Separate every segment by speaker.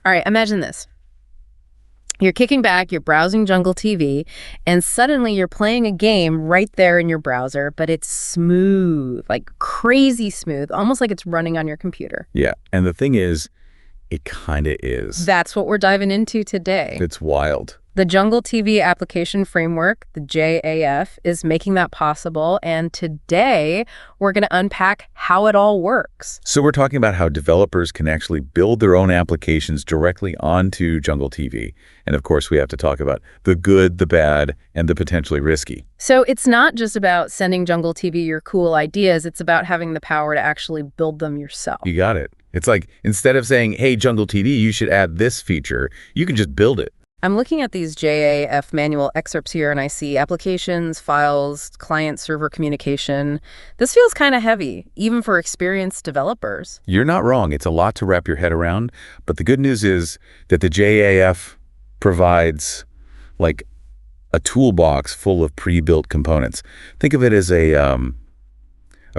Speaker 1: All right, imagine this. You're kicking back, you're browsing JungleTV, and suddenly you're playing a game right there in your browser, but it's smooth, like crazy smooth, almost like it's running on your computer.
Speaker 2: Yeah, and the thing is, it kind of is.
Speaker 1: That's what we're diving into today.
Speaker 2: It's wild.
Speaker 1: The JungleTV application framework, the JAF, is making that possible, and today we're going to unpack how it all works.
Speaker 2: So we're talking about how developers can actually build their own applications directly onto JungleTV. And of course, we have to talk about the good, the bad, and the potentially risky.
Speaker 1: So it's not just about sending JungleTV your cool ideas, it's about having the power to actually build them yourself.
Speaker 2: You got it. It's like, instead of saying, hey, JungleTV, you should add this feature, you can just build it.
Speaker 1: I'm looking at these JAF manual excerpts here, and I see applications, files, client-server communication. This feels kind of heavy, even for experienced developers.
Speaker 2: You're not wrong. It's a lot to wrap your head around. But the good news is that the JAF provides like a toolbox full of pre-built components. Think of it as a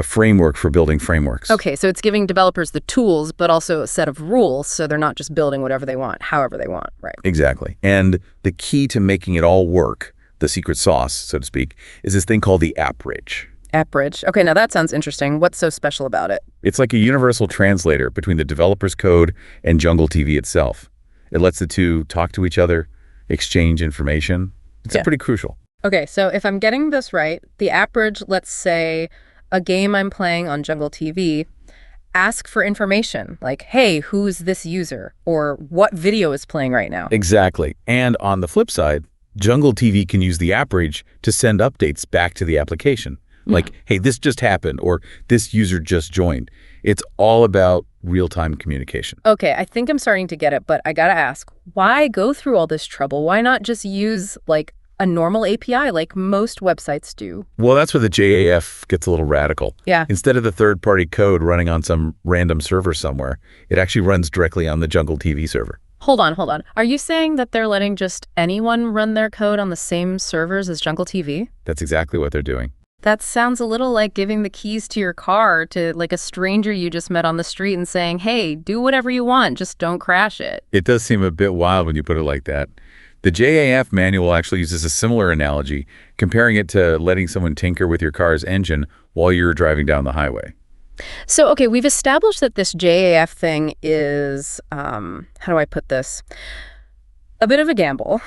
Speaker 2: framework for building frameworks.
Speaker 1: Okay, so it's giving developers the tools, but also a set of rules, so they're not just building whatever they want, however they want, right?
Speaker 2: Exactly. And the key to making it all work, the secret sauce, so to speak, is this thing called the app bridge.
Speaker 1: App bridge. Okay, now that sounds interesting. What's so special about it?
Speaker 2: It's like a universal translator between the developer's code and JungleTV itself. It lets the two talk to each other, exchange information. It's pretty crucial.
Speaker 1: Okay, so if I'm getting this right, the app bridge, let's say a game I'm playing on JungleTV, ask for information like, hey, who's this user? Or what video is playing right now?
Speaker 2: Exactly. And on the flip side, JungleTV can use the app bridge to send updates back to the application. Like, hey, this just happened, or this user just joined. It's all about real-time communication.
Speaker 1: Okay, I think I'm starting to get it, but I gotta ask, why go through all this trouble? Why not just use, like, a normal API like most websites do?
Speaker 2: Well, that's where the JAF gets a little radical.
Speaker 1: Yeah.
Speaker 2: Instead of the third-party code running on some random server somewhere, it actually runs directly on the JungleTV server.
Speaker 1: Hold on. Are you saying that they're letting just anyone run their code on the same servers as JungleTV?
Speaker 2: That's exactly what they're doing.
Speaker 1: That sounds a little like giving the keys to your car to like a stranger you just met on the street and saying, hey, do whatever you want, just don't crash it.
Speaker 2: It does seem a bit wild when you put it like that. The JAF manual actually uses a similar analogy, comparing it to letting someone tinker with your car's engine while you're driving down the highway.
Speaker 1: So, okay, we've established that this JAF thing is, how do I put this? A bit of a gamble,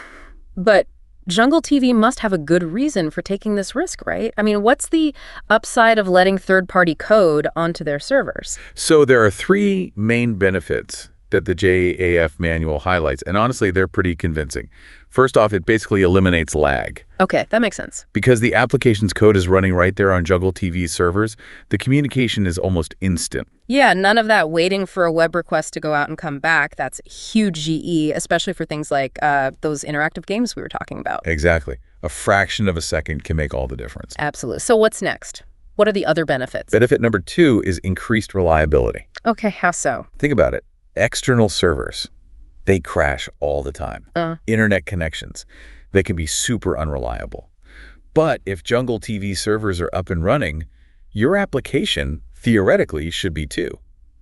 Speaker 1: but JungleTV must have a good reason for taking this risk, right? I mean, what's the upside of letting third-party code onto their servers?
Speaker 2: So there are three main benefits that the JAF manual highlights, and honestly, they're pretty convincing. First off, it basically eliminates lag.
Speaker 1: Okay, that makes sense.
Speaker 2: Because the application's code is running right there on JungleTV servers, the communication is almost instant.
Speaker 1: Yeah, none of that waiting for a web request to go out and come back. That's huge GE, especially for things like those interactive games we were talking about.
Speaker 2: Exactly. A fraction of a second can make all the difference.
Speaker 1: Absolutely. So what's next? What are the other benefits?
Speaker 2: Benefit number 2 is increased reliability.
Speaker 1: Okay, how so?
Speaker 2: Think about it. External servers, they crash all the time. Internet connections, they can be super unreliable. But if JungleTV servers are up and running, your application theoretically should be too.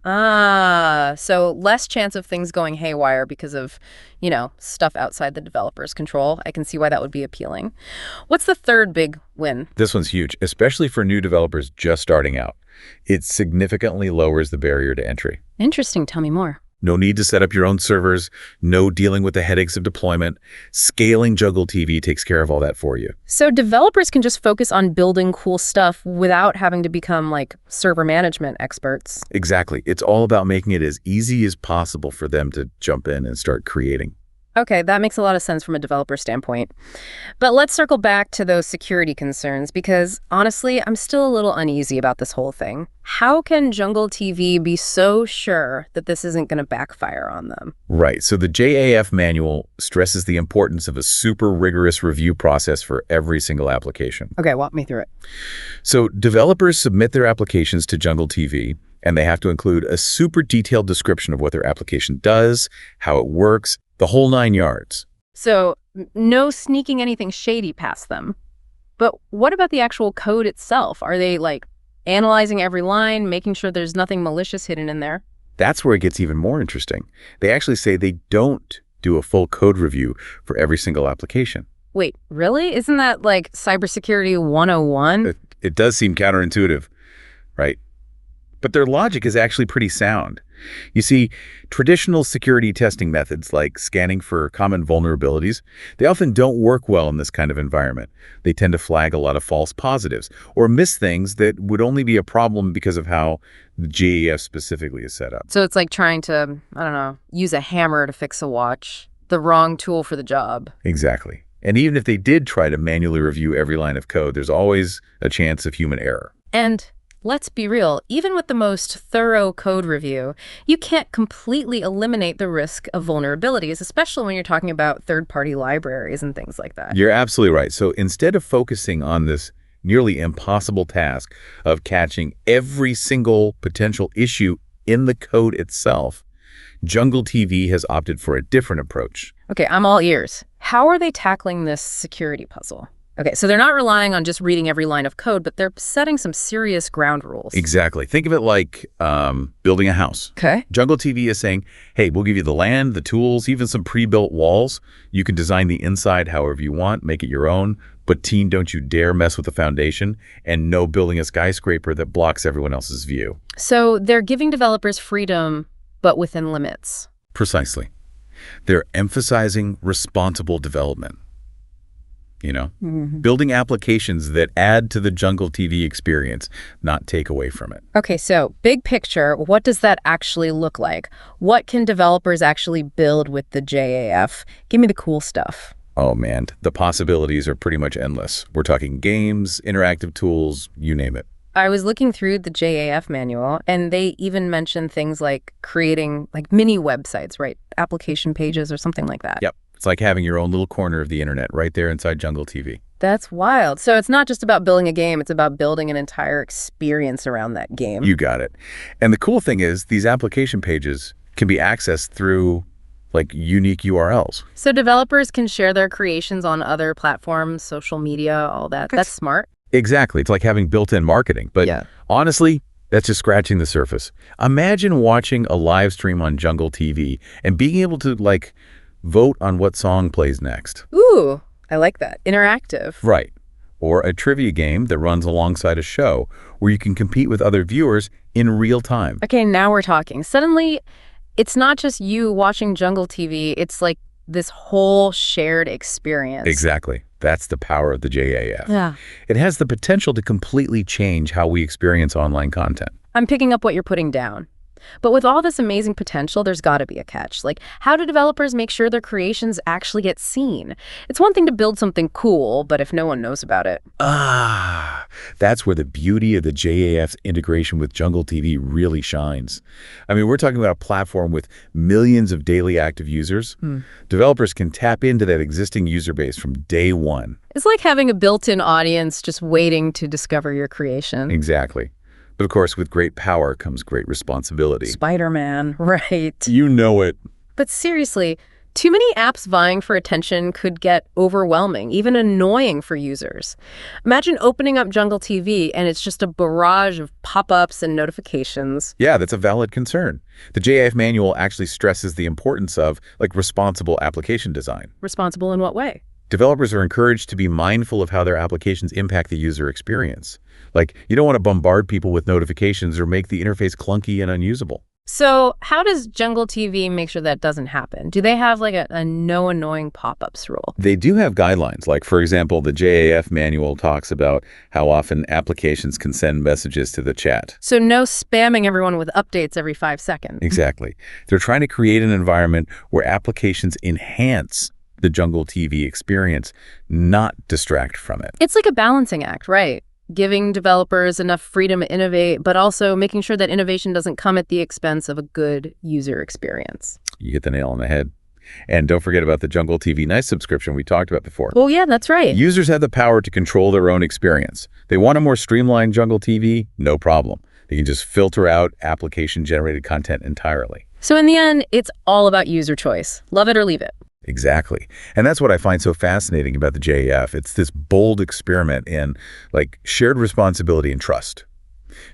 Speaker 1: So less chance of things going haywire because of, stuff outside the developer's control. I can see why that would be appealing. What's the third big win?
Speaker 2: This one's huge, especially for new developers just starting out. It significantly lowers the barrier to entry.
Speaker 1: Interesting. Tell me more.
Speaker 2: No need to set up your own servers, no dealing with the headaches of deployment. Scaling JungleTV takes care of all that for you.
Speaker 1: So developers can just focus on building cool stuff without having to become like server management experts.
Speaker 2: Exactly. It's all about making it as easy as possible for them to jump in and start creating.
Speaker 1: Okay, that makes a lot of sense from a developer standpoint. But let's circle back to those security concerns because, honestly, I'm still a little uneasy about this whole thing. How can JungleTV be so sure that this isn't going to backfire on them?
Speaker 2: Right. So the JAF manual stresses the importance of a super rigorous review process for every single application.
Speaker 1: Okay, walk me through it.
Speaker 2: So developers submit their applications to JungleTV, and they have to include a super detailed description of what their application does, how it works, the whole 9 yards.
Speaker 1: So no sneaking anything shady past them. But what about the actual code itself? Are they like analyzing every line, making sure there's nothing malicious hidden in there?
Speaker 2: That's where it gets even more interesting. They actually say they don't do a full code review for every single application.
Speaker 1: Wait, really? Isn't that like cybersecurity 101?
Speaker 2: It does seem counterintuitive, right? But their logic is actually pretty sound. You see, traditional security testing methods like scanning for common vulnerabilities, they often don't work well in this kind of environment. They tend to flag a lot of false positives or miss things that would only be a problem because of how the JEF specifically is set up.
Speaker 1: So it's like trying to, I don't know, use a hammer to fix a watch. The wrong tool for the job.
Speaker 2: Exactly. And even if they did try to manually review every line of code, there's always a chance of human error.
Speaker 1: And let's be real, even with the most thorough code review, you can't completely eliminate the risk of vulnerabilities, especially when you're talking about third-party libraries and things like that.
Speaker 2: You're absolutely right. So instead of focusing on this nearly impossible task of catching every single potential issue in the code itself, JungleTV has opted for a different approach.
Speaker 1: Okay, I'm all ears. How are they tackling this security puzzle? Okay, so they're not relying on just reading every line of code, but they're setting some serious ground rules.
Speaker 2: Exactly. Think of it like building a house.
Speaker 1: Okay.
Speaker 2: JungleTV is saying, hey, we'll give you the land, the tools, even some pre-built walls. You can design the inside however you want, make it your own. But teen, don't you dare mess with the foundation, and no building a skyscraper that blocks everyone else's view.
Speaker 1: So they're giving developers freedom, but within limits.
Speaker 2: Precisely. They're emphasizing responsible development. Building applications that add to the JungleTV experience, not take away from it.
Speaker 1: Okay, so big picture, what does that actually look like? What can developers actually build with the JAF? Give me the cool stuff.
Speaker 2: Oh man, the possibilities are pretty much endless. We're talking games, interactive tools, you name it.
Speaker 1: I was looking through the JAF manual, and they even mentioned things like creating like mini websites, right? Application pages or something like that.
Speaker 2: Yep. It's like having your own little corner of the internet right there inside JungleTV.
Speaker 1: That's wild. So it's not just about building a game, it's about building an entire experience around that game.
Speaker 2: You got it. And the cool thing is these application pages can be accessed through like unique URLs.
Speaker 1: So developers can share their creations on other platforms, social media, all that. That's smart.
Speaker 2: Exactly. It's like having built-in marketing. But honestly, that's just scratching the surface. Imagine watching a live stream on JungleTV and being able to like vote on what song plays next.
Speaker 1: Ooh, I like that. Interactive.
Speaker 2: Right. Or a trivia game that runs alongside a show where you can compete with other viewers in real time.
Speaker 1: Okay, now we're talking. Suddenly, it's not just you watching JungleTV, it's like this whole shared experience.
Speaker 2: Exactly. That's the power of the JAF.
Speaker 1: Yeah.
Speaker 2: It has the potential to completely change how we experience online content.
Speaker 1: I'm picking up what you're putting down. But with all this amazing potential, there's got to be a catch. Like, how do developers make sure their creations actually get seen? It's one thing to build something cool, but if no one knows about it.
Speaker 2: That's where the beauty of the JAF's integration with JungleTV really shines. I mean, we're talking about a platform with millions of daily active users. Developers can tap into that existing user base from day one.
Speaker 1: It's like having a built-in audience just waiting to discover your creation.
Speaker 2: Exactly. But of course, with great power comes great responsibility.
Speaker 1: Spider-Man, right.
Speaker 2: You know it.
Speaker 1: But seriously, too many apps vying for attention could get overwhelming, even annoying for users. Imagine opening up JungleTV and it's just a barrage of pop-ups and notifications.
Speaker 2: Yeah, that's a valid concern. The JAF manual actually stresses the importance of like responsible application design.
Speaker 1: Responsible in what way?
Speaker 2: Developers are encouraged to be mindful of how their applications impact the user experience. Like, you don't want to bombard people with notifications or make the interface clunky and unusable.
Speaker 1: So how does JungleTV make sure that doesn't happen? Do they have like a no annoying pop-ups rule?
Speaker 2: They do have guidelines. Like, for example, the JAF manual talks about how often applications can send messages to the chat.
Speaker 1: So no spamming everyone with updates every 5 seconds.
Speaker 2: Exactly. They're trying to create an environment where applications enhance the JungleTV experience, not distract from it.
Speaker 1: It's like a balancing act, right? Giving developers enough freedom to innovate, but also making sure that innovation doesn't come at the expense of a good user experience.
Speaker 2: You hit the nail on the head. And don't forget about the JungleTV Nice subscription we talked about before.
Speaker 1: Oh, yeah, that's right.
Speaker 2: Users have the power to control their own experience. They want a more streamlined JungleTV? No problem. They can just filter out application-generated content entirely.
Speaker 1: So in the end, it's all about user choice. Love it or leave it.
Speaker 2: Exactly. And that's what I find so fascinating about the JAF. It's this bold experiment in like shared responsibility and trust.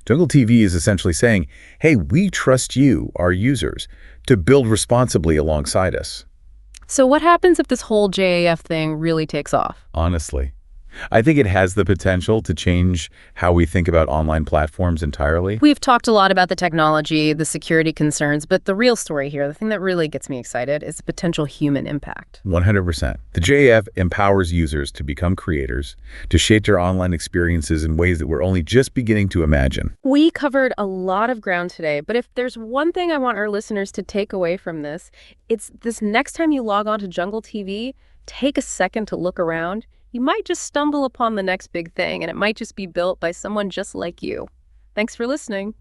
Speaker 2: JungleTV is essentially saying, hey, we trust you, our users, to build responsibly alongside us.
Speaker 1: So what happens if this whole JAF thing really takes off?
Speaker 2: Honestly, I think it has the potential to change how we think about online platforms entirely.
Speaker 1: We've talked a lot about the technology, the security concerns, but the real story here, the thing that really gets me excited, is the potential human impact.
Speaker 2: 100%. The JAF empowers users to become creators, to shape their online experiences in ways that we're only just beginning to imagine.
Speaker 1: We covered a lot of ground today, but if there's one thing I want our listeners to take away from this, it's this: next time you log on to Jungle TV, take a second to look around. You might just stumble upon the next big thing, and it might just be built by someone just like you. Thanks for listening.